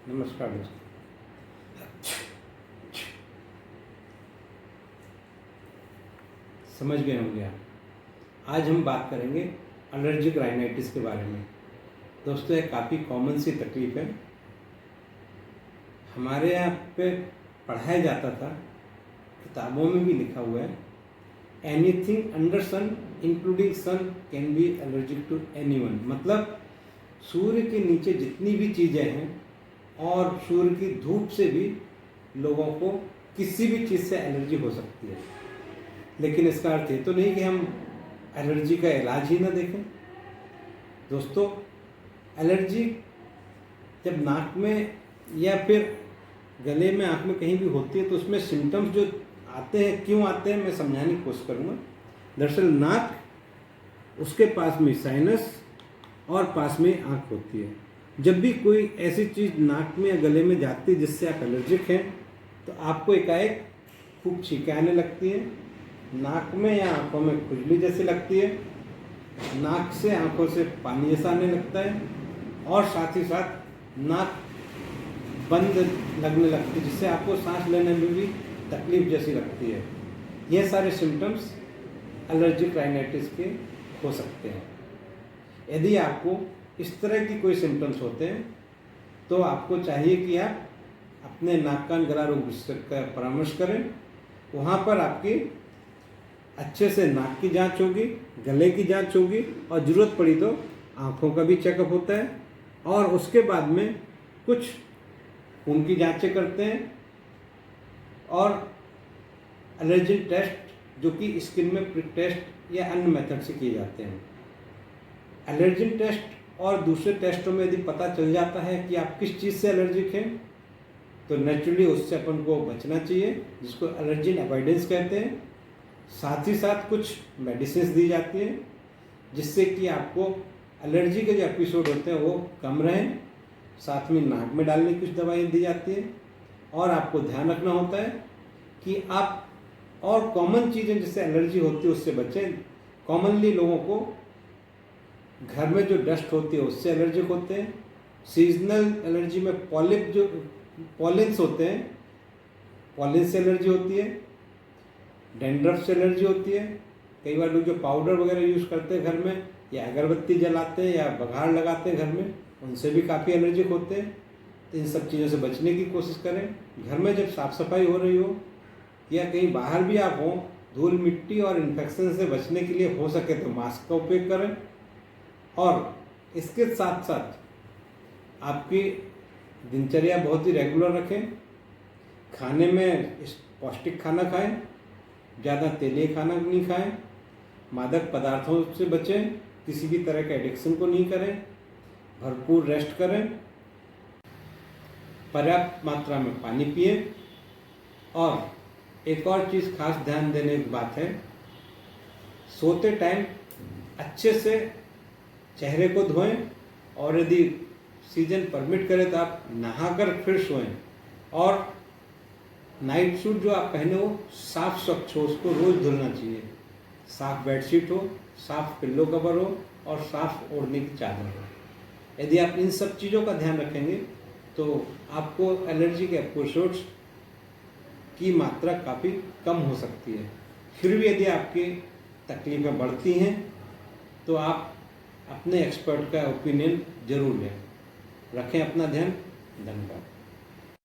नमस्कार दोस्तों। समझ गए होंगे आप। आज हम बात करेंगे एलर्जिक राइनाइटिस के बारे में। दोस्तों, यह काफ़ी कॉमन सी तकलीफ है। हमारे यहाँ पे पढ़ाया जाता था, किताबों में भी लिखा हुआ है, anything under sun including sun can be allergic to anyone. मतलब सूर्य के नीचे जितनी भी चीज़ें हैं और सूर्य की धूप से भी लोगों को किसी भी चीज़ से एलर्जी हो सकती है। लेकिन इसका अर्थ ये तो नहीं कि हम एलर्जी का इलाज ही ना देखें। दोस्तों, एलर्जी जब नाक में या फिर गले में, आँख में कहीं भी होती है तो उसमें सिम्टम्स जो आते हैं, क्यों आते हैं, मैं समझाने की कोशिश करूँगा। दरअसल नाक, उसके पास में साइनस और पास में आँख होती है। जब भी कोई ऐसी चीज़ नाक में या गले में जाती है जिससे आप एलर्जिक हैं, तो आपको एकाएक खूब छींकें आने लगती हैं, नाक में या आँखों में खुजली जैसी लगती है, नाक से आँखों से पानी जैसा आने लगता है और साथ ही साथ नाक बंद लगने लगती है, जिससे आपको सांस लेने में भी तकलीफ जैसी लगती है। ये सारे सिम्टम्स एलर्जिक राइनाइटिस के हो सकते हैं। यदि आपको इस तरह की कोई सिम्टम्स होते हैं तो आपको चाहिए कि आप अपने नाक कान गला रोग विशेषज्ञ का परामर्श करें। वहाँ पर आपकी अच्छे से नाक की जांच होगी, गले की जांच होगी और ज़रूरत पड़ी तो आँखों का भी चेकअप होता है। और उसके बाद में कुछ खून की जांचें करते हैं और एलर्जिक टेस्ट जो कि स्किन में प्रिक टेस्ट या अन्य मेथड से किए जाते हैं। एलर्जिक टेस्ट और दूसरे टेस्टों में यदि पता चल जाता है कि आप किस चीज़ से एलर्जिक हैं, तो नेचुरली उससे अपन को बचना चाहिए, जिसको एलर्जिन अवॉइडेंस कहते हैं। साथ ही साथ कुछ मेडिसिन दी जाती हैं जिससे कि आपको एलर्जी के जो एपिसोड होते हैं वो कम रहें। साथ में नाक में डालने की कुछ दवाइयाँ दी जाती हैं। और आपको ध्यान रखना होता है कि आप और कॉमन चीज़ें जिससे एलर्जी होती है उससे बचें। कॉमनली लोगों को घर में जो डस्ट होती है उससे एलर्जिक होते हैं। सीजनल एलर्जी में पॉलिप जो पॉलेंस होते हैं, पॉलेंस से एलर्जी होती है। डैंड्रफ से एलर्जी होती है। कई बार लोग जो पाउडर वगैरह यूज़ करते हैं घर में, या अगरबत्ती जलाते हैं या बघाड़ लगाते हैं घर में, उनसे भी काफ़ी एलर्जिक होते हैं। तो इन सब चीज़ों से बचने की कोशिश करें। घर में जब साफ़ सफाई हो रही हो या कहीं बाहर भी आप हों, धूल मिट्टी और इन्फेक्शन से बचने के लिए हो सके तो मास्क का उपयोग करें। और इसके साथ साथ आपकी दिनचर्या बहुत ही रेगुलर रखें। खाने में पौष्टिक खाना खाएं, ज़्यादा तेलीय खाना नहीं खाएं, मादक पदार्थों से बचें, किसी भी तरह के एडिक्शन को नहीं करें, भरपूर रेस्ट करें, पर्याप्त मात्रा में पानी पिएं। और एक और चीज़ खास ध्यान देने की बात है, सोते टाइम अच्छे से चेहरे को धोएं और यदि सीजन परमिट करे तो आप नहाकर फिर सोएं। और नाइट सूट जो आप पहने हो साफ स्वच्छ हो, उसको रोज़ धुलना चाहिए। साफ बेडशीट हो, साफ पिल्लो कवर हो और साफ ओढ़ने की चादर हो। यदि आप इन सब चीज़ों का ध्यान रखेंगे तो आपको एलर्जी के एपिसोड्स की मात्रा काफ़ी कम हो सकती है। फिर भी यदि आपकी तकलीफ़ें बढ़ती हैं तो आप अपने एक्सपर्ट का ओपिनियन जरूर लें। रखें अपना ध्यान। धन्यवाद।